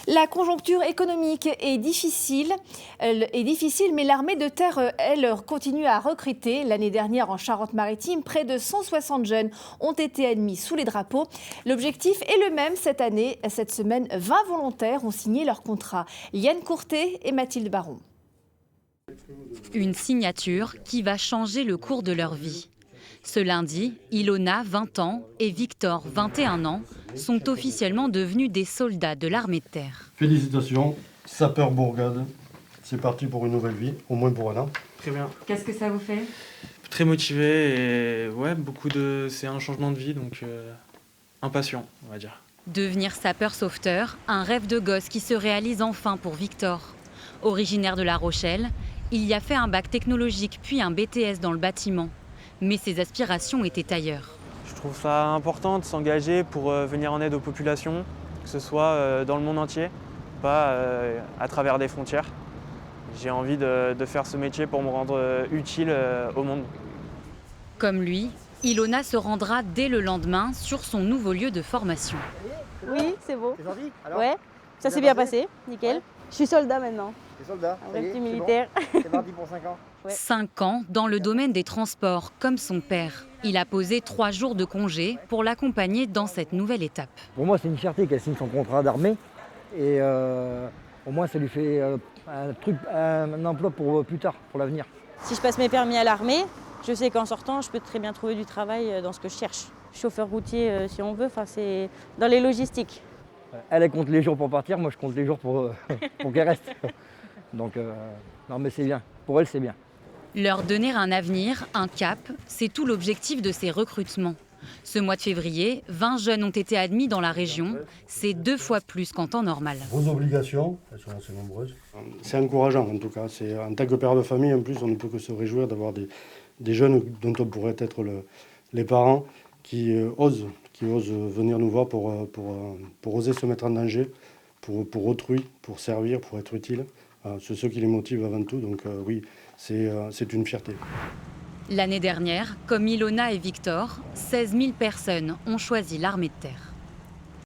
La conjoncture économique est difficile, mais l'armée de terre, elle, continue à recruter. L'année dernière, en Charente-Maritime, près de 160 jeunes ont été admis sous les drapeaux. L'objectif est le même cette année. Cette semaine, 20 volontaires ont signé leur contrat. Liane Courtet et Mathilde Baron. Une signature qui va changer le cours de leur vie. Ce lundi, Ilona, 20 ans, et Victor, 21 ans, sont officiellement devenus des soldats de l'armée de terre. Félicitations, sapeur-bourgade. C'est parti pour une nouvelle vie, au moins pour un an. Très bien. Qu'est-ce que ça vous fait? Très motivé et ouais, c'est un changement de vie, donc impatient, on va dire. Devenir sapeur-sauveteur, un rêve de gosse qui se réalise enfin pour Victor. Originaire de La Rochelle, il y a fait un bac technologique puis un BTS dans le bâtiment. Mais ses aspirations étaient ailleurs. Je trouve ça important de s'engager pour venir en aide aux populations, que ce soit dans le monde entier, pas à travers des frontières. J'ai envie de faire ce métier pour me rendre utile au monde. Comme lui, Ilona se rendra dès le lendemain sur son nouveau lieu de formation. Oui, c'est beau. C'est gentil. Alors, Ouais, ça s'est bien passé, nickel. Ouais. Je suis soldat maintenant, t'es soldat. un ça y vrai est, petit c'est militaire. bon. C'est parti pour 5 ans. Ouais. 5 ans dans le domaine des transports, comme son père. Il a posé 3 jours de congé pour l'accompagner dans cette nouvelle étape. Pour moi, c'est une fierté qu'elle signe son contrat d'armée. Et au moins, ça lui fait un emploi pour plus tard, pour l'avenir. Si je passe mes permis à l'armée, je sais qu'en sortant, je peux très bien trouver du travail dans ce que je cherche. Chauffeur routier, si on veut, c'est dans les logistiques. Elle compte les jours pour partir, moi je compte les jours pour qu'elle reste. Donc, non mais c'est bien. Pour elle, c'est bien. Leur donner un avenir, un cap, c'est tout l'objectif de ces recrutements. Ce mois de février, 20 jeunes ont été admis dans la région. C'est 2 fois plus qu'en temps normal. Vos obligations, elles sont assez nombreuses. C'est encourageant en tout cas. En tant que père de famille, en plus, on ne peut que se réjouir d'avoir des jeunes dont on pourrait être les parents qui osent venir nous voir pour oser se mettre en danger, pour autrui, pour servir, pour être utile. C'est ce qui les motive avant tout, donc oui, c'est une fierté. L'année dernière, comme Ilona et Victor, 16 000 personnes ont choisi l'armée de terre.